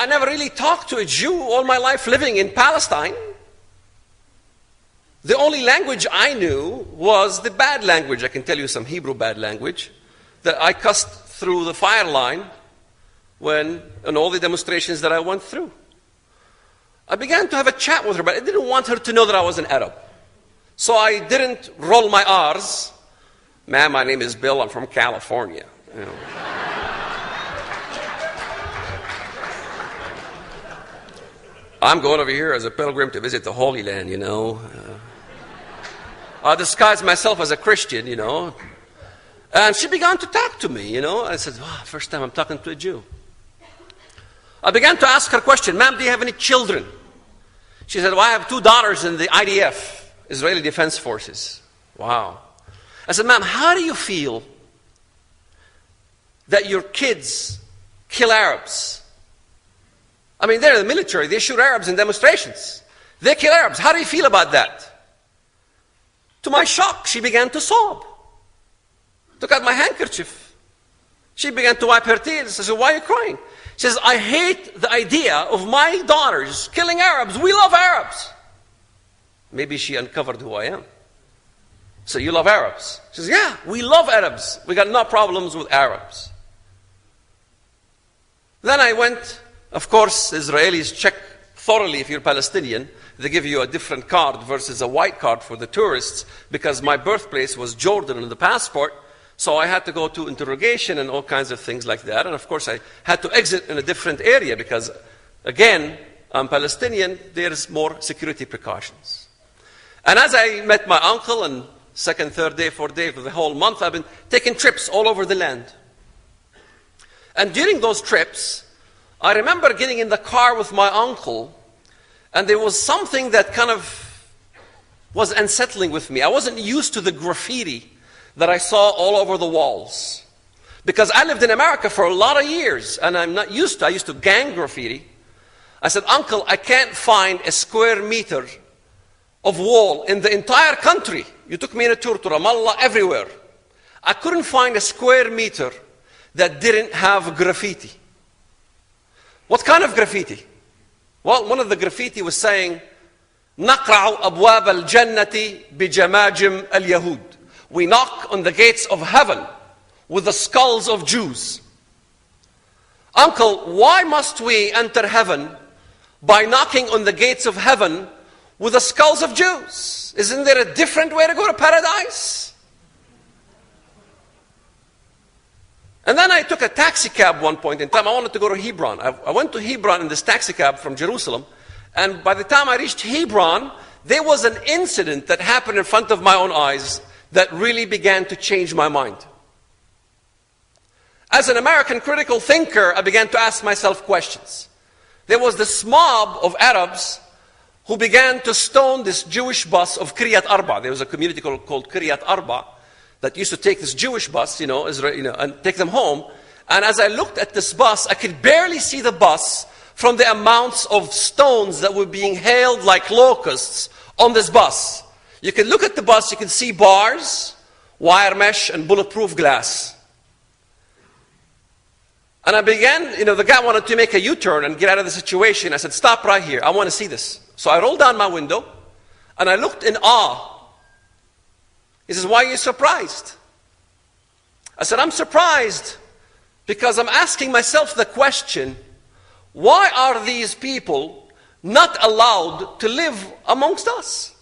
I never really talked to a Jew all my life living in Palestine. The only language I knew was the bad language. I can tell you some Hebrew bad language that I cussed through the fire line in all the demonstrations that I went through. I began to have a chat with her, but I didn't want her to know that I was an Arab. So I didn't roll my R's. Ma'am, my name is Bill. I'm from California. You know. I'm going over here as a pilgrim to visit the Holy Land, you know. I disguised myself as a Christian, you know. And she began to talk to me, you know. I said, wow, first time I'm talking to a Jew. I began to ask her a question. Ma'am, do you have any children? She said, well, I have 2 daughters in the IDF, Israeli Defense Forces. Wow. I said, ma'am, how do you feel that your kids kill Arabs? I mean, they're in the military. They shoot Arabs in demonstrations. They kill Arabs. How do you feel about that? To my shock, she began to sob. Took out my handkerchief. She began to wipe her tears. I said, why are you crying? She says, I hate the idea of my daughters killing Arabs. We love Arabs. Maybe she uncovered who I am. So you love Arabs? She says, yeah, we love Arabs. We got no problems with Arabs. Then I went, of course, Israelis check thoroughly if you're Palestinian. They give you a different card versus a white card for the tourists because my birthplace was Jordan on the passport. So I had to go to interrogation and all kinds of things like that. And of course, I had to exit in a different area because, again, I'm Palestinian. There's more security precautions. And as I met my uncle, and second, third day, fourth day, for the whole month, I've been taking trips all over the land. And during those trips, I remember getting in the car with my uncle, and there was something that kind of was unsettling with me. I wasn't used to the graffiti that I saw all over the walls. Because I lived in America for a lot of years, and I used to gang graffiti. I said, Uncle, I can't find a square meter of wall in the entire country. You took me on a tour to Ramallah, everywhere. I couldn't find a square meter that didn't have graffiti. What kind of graffiti? Well, one of the graffiti was saying, نقرع أبواب الجنة بجماجم اليهود. We knock on the gates of heaven with the skulls of Jews. Uncle, why must we enter heaven by knocking on the gates of heaven with the skulls of Jews? Isn't there a different way to go to paradise? And then I took a taxi cab one point in time. I wanted to go to Hebron. I went to Hebron in this taxi cab from Jerusalem. And by the time I reached Hebron, there was an incident that happened in front of my own eyes that really began to change my mind. As an American critical thinker, I began to ask myself questions. There was this mob of Arabs who began to stone this Jewish bus of Kiryat Arba. There was a community called Kiryat Arba that used to take this Jewish bus, and take them home. And as I looked at this bus, I could barely see the bus from the amounts of stones that were being hailed like locusts on this bus. You can look at the bus, you can see bars, wire mesh, and bulletproof glass. And I began, the guy wanted to make a U-turn and get out of the situation. I said, stop right here, I want to see this. So I rolled down my window, and I looked in awe. He says, why are you surprised? I said, I'm surprised because I'm asking myself the question, why are these people not allowed to live amongst us?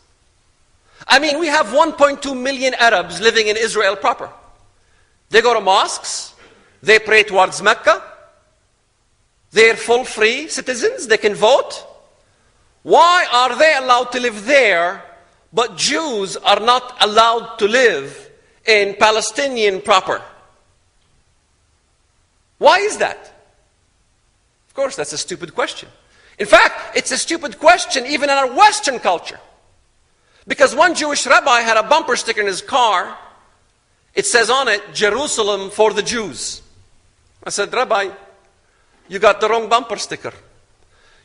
I mean, we have 1.2 million Arabs living in Israel proper. They go to mosques, they pray towards Mecca, they're full free citizens, they can vote. Why are they allowed to live there, but Jews are not allowed to live in Palestinian proper? Why is that? Of course, that's a stupid question. In fact, it's a stupid question even in our Western culture. Because one Jewish rabbi had a bumper sticker in his car. It says on it, Jerusalem for the Jews. I said, Rabbi, you got the wrong bumper sticker.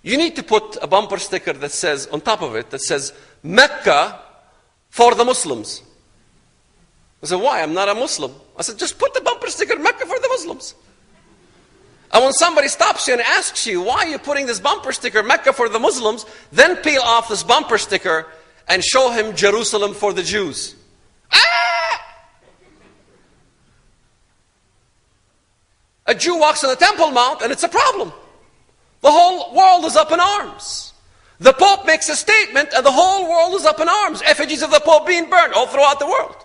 You need to put a bumper sticker that says, on top of it, that says, Mecca for the Muslims. I said, why? I'm not a Muslim. I said, just put the bumper sticker, Mecca for the Muslims. And when somebody stops you and asks you, why are you putting this bumper sticker, Mecca for the Muslims, then peel off this bumper sticker and show him Jerusalem for the Jews. A Jew walks on the Temple Mount and it's a problem. The whole world is up in arms. The Pope makes a statement and the whole world is up in arms. Effigies of the Pope being burned all throughout the world.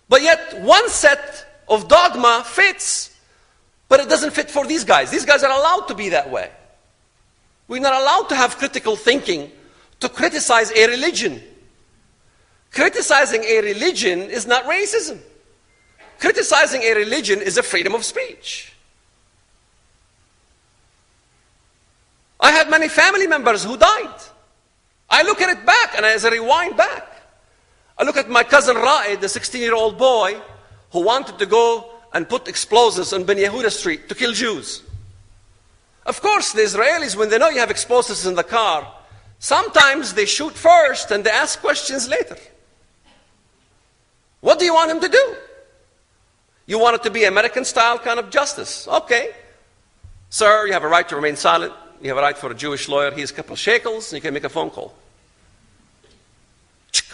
But yet one set of dogma fits, but it doesn't fit for these guys. These guys are allowed to be that way. We're not allowed to have critical thinking to criticize a religion. Criticizing a religion is not racism. Criticizing a religion is a freedom of speech. I had many family members who died. I look at it back, and as I rewind back, I look at my cousin Ra'id, the 16-year-old boy who wanted to go and put explosives on Ben Yehuda Street to kill Jews. Of course, the Israelis, when they know you have explosives in the car, sometimes they shoot first and they ask questions later. What do you want him to do? You want it to be American-style kind of justice. Okay. Sir, you have a right to remain silent. You have a right for a Jewish lawyer. Here's a couple of shekels, and you can make a phone call.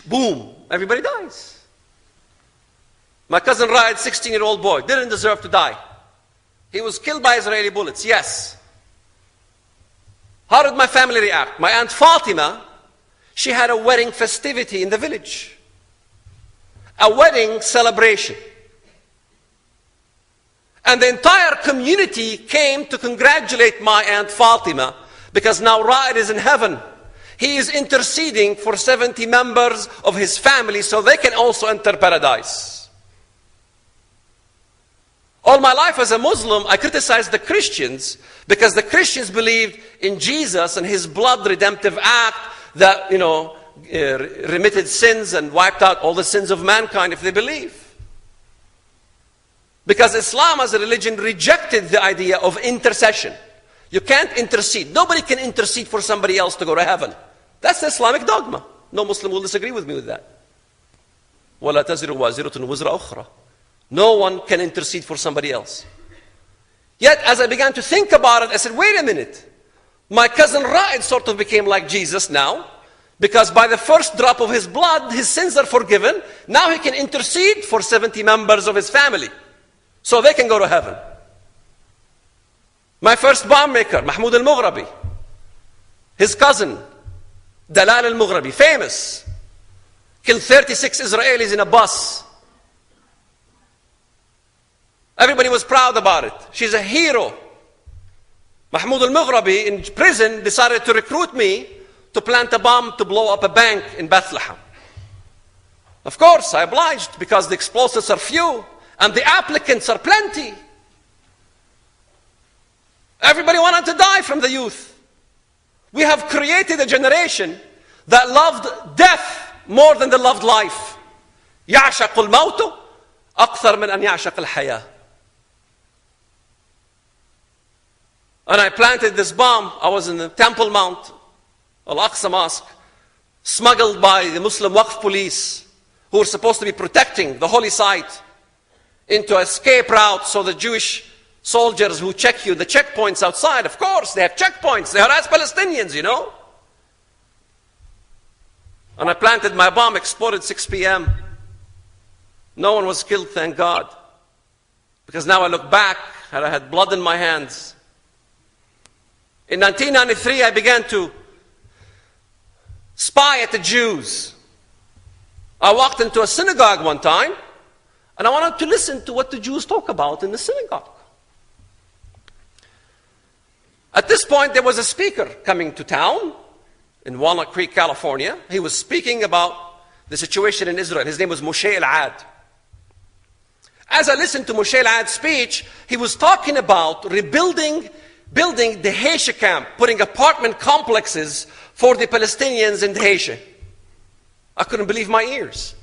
Boom. Everybody dies. My cousin Raed, 16-year-old boy, didn't deserve to die. He was killed by Israeli bullets, yes. How did my family react? My Aunt Fatima, she had a wedding festivity in the village. A wedding celebration. And the entire community came to congratulate my Aunt Fatima because now Ra'id is in heaven. He is interceding for 70 members of his family so they can also enter paradise. All my life as a Muslim, I criticized the Christians because the Christians believed in Jesus and his blood redemptive act that, remitted sins and wiped out all the sins of mankind if they believe. Because Islam as a religion rejected the idea of intercession. You can't intercede. Nobody can intercede for somebody else to go to heaven. That's the Islamic dogma. No Muslim will disagree with me with that. وَلَا تَزِرُ وَازِرَةٌ وِزْرَ أُخْرَى. No one can intercede for somebody else. Yet, as I began to think about it, I said, wait a minute. My cousin Ra'id sort of became like Jesus now, because by the first drop of his blood, his sins are forgiven. Now he can intercede for 70 members of his family, so they can go to heaven. My first bomb maker, Mahmoud al-Mughrabi, his cousin, Dalal al-Mughrabi, famous, killed 36 Israelis in a bus. Everybody was proud about it. She's a hero. Mahmoud al-Mughrabi in prison decided to recruit me to plant a bomb to blow up a bank in Bethlehem. Of course, I obliged because the explosives are few and the applicants are plenty. Everybody wanted to die from the youth. We have created a generation that loved death more than they loved life. يعشق الموت أكثر من أن يعشق الحياة. And I planted this bomb. I was in the Temple Mount, Al-Aqsa Mosque, smuggled by the Muslim Waqf police who were supposed to be protecting the holy site into an escape route so the Jewish soldiers who check you, the checkpoints outside, of course, they have checkpoints. They harass Palestinians, you know. And I planted my bomb, exploded 6 p.m. No one was killed, thank God. Because now I look back and I had blood in my hands. In 1993, I began to spy at the Jews. I walked into a synagogue one time, and I wanted to listen to what the Jews talk about in the synagogue. At this point, there was a speaker coming to town in Walnut Creek, California. He was speaking about the situation in Israel. His name was Moshe El-Ad. As I listened to Moshe El-Ad's speech, he was talking about building the Haisha camp, putting apartment complexes for the Palestinians in Haisha. I couldn't believe my ears.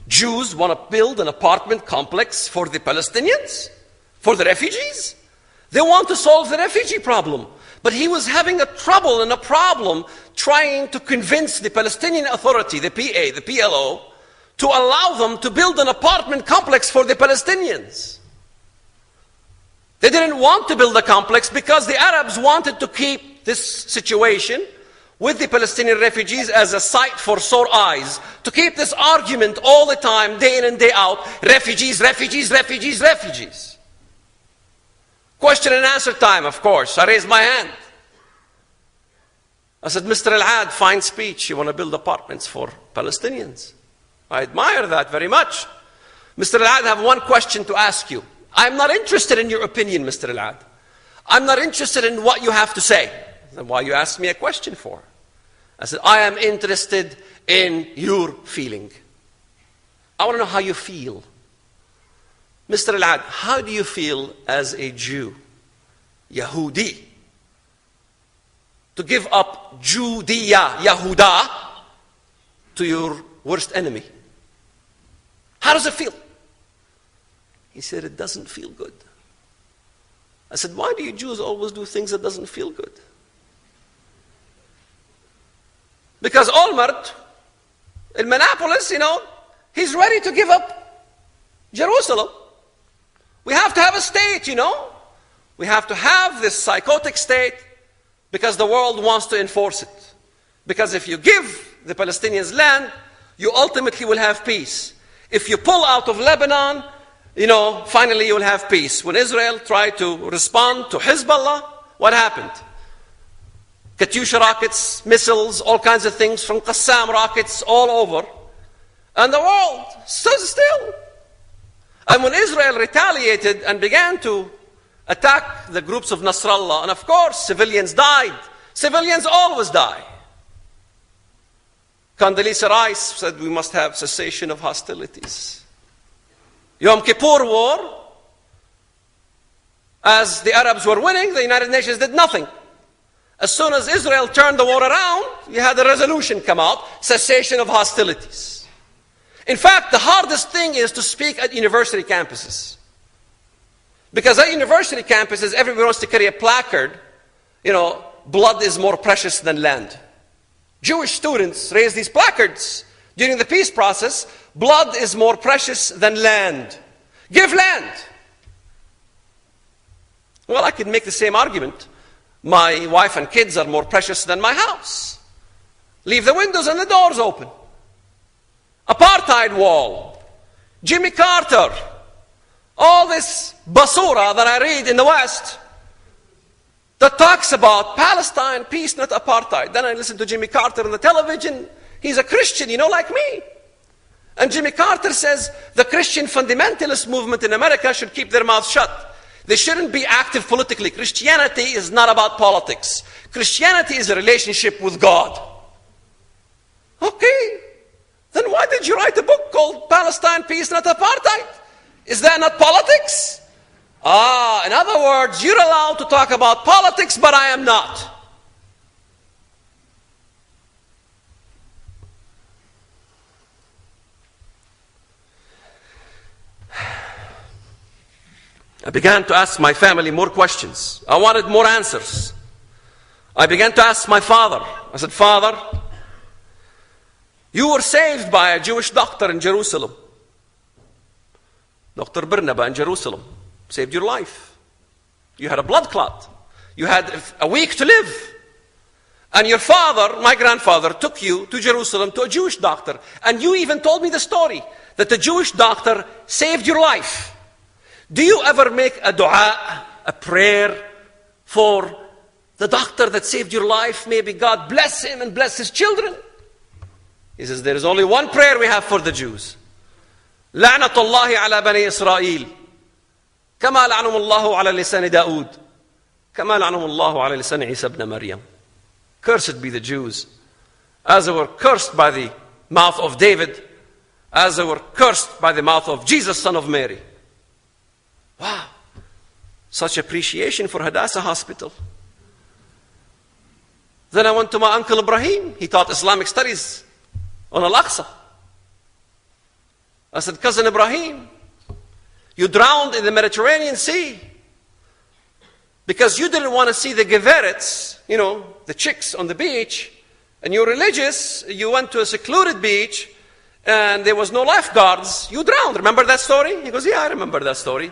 Jews want to build an apartment complex for the Palestinians? For the refugees? They want to solve the refugee problem. But he was having a problem trying to convince the Palestinian Authority, the PA, the PLO, to allow them to build an apartment complex for the Palestinians. They didn't want to build a complex because the Arabs wanted to keep this situation with the Palestinian refugees as a sight for sore eyes, to keep this argument all the time, day in and day out, refugees, refugees, refugees, refugees. Question and answer time, of course. I raised my hand. I said, Mr. Al-Ad, fine speech. You want to build apartments for Palestinians. I admire that very much. Mr. Al-Ad, I have one question to ask you. I'm not interested in your opinion, Mr. Al-Ad. I'm not interested in what you have to say. Then why you asked me a question for? I said, I am interested in your feeling. I want to know how you feel. Mr. Al-Ad, how do you feel as a Jew, Yahudi, to give up Judea, Yahuda, to your worst enemy? How does it feel? He said, it doesn't feel good. I said, why do you Jews always do things that doesn't feel good? Because Olmert, in Minneapolis, he's ready to give up Jerusalem. We have to have a state, We have to have this psychotic state because the world wants to enforce it. Because if you give the Palestinians land, you ultimately will have peace. If you pull out of Lebanon, finally you will have peace. When Israel tried to respond to Hezbollah, what happened? Katyusha rockets, missiles, all kinds of things from Qassam rockets all over. And the world stood still. And when Israel retaliated and began to attack the groups of Nasrallah, and of course civilians died. Civilians always die. Condoleezza Rice said we must have cessation of hostilities. Yom Kippur War, as the Arabs were winning, the United Nations did nothing. As soon as Israel turned the war around, you had a resolution come out, cessation of hostilities. In fact, the hardest thing is to speak at university campuses. Because at university campuses, everybody wants to carry a placard, blood is more precious than land. Jewish students raise these placards during the peace process, blood is more precious than land. Give land. Well, I could make the same argument. My wife and kids are more precious than my house. Leave the windows and the doors open. Apartheid wall. Jimmy Carter. All this basura that I read in the West that talks about Palestine, peace, not apartheid. Then I listen to Jimmy Carter on the television. He's a Christian, like me. And Jimmy Carter says the Christian fundamentalist movement in America should keep their mouths shut. They shouldn't be active politically. Christianity is not about politics. Christianity is a relationship with God. Okay. Then why did you write a book called Palestine, Peace, Not Apartheid? Is that not politics? In other words, you're allowed to talk about politics, but I am not. I began to ask my family more questions. I wanted more answers. I began to ask my father. I said, Father, you were saved by a Jewish doctor in Jerusalem. Dr. Barnaba in Jerusalem saved your life. You had a blood clot. You had a week to live. And your father, my grandfather, took you to Jerusalem to a Jewish doctor. And you even told me the story that the Jewish doctor saved your life. Do you ever make a dua, a prayer for the doctor that saved your life? Maybe God bless him and bless his children. He says, there is only one prayer we have for the Jews. لعنة الله على بني إسرائيل كما لعنهم الله على لسان داود كما لعنهم الله على لسان عيسى ابن مريم. Cursed be the Jews, as they were cursed by the mouth of David, as they were cursed by the mouth of Jesus, son of Mary. Wow, such appreciation for Hadassah Hospital. Then I went to my uncle Ibrahim. He taught Islamic studies on Al-Aqsa. I said, Cousin Ibrahim, you drowned in the Mediterranean Sea because you didn't want to see the Geverets, the chicks on the beach, and you're religious. You went to a secluded beach and there was no lifeguards. You drowned. Remember that story? He goes, yeah, I remember that story.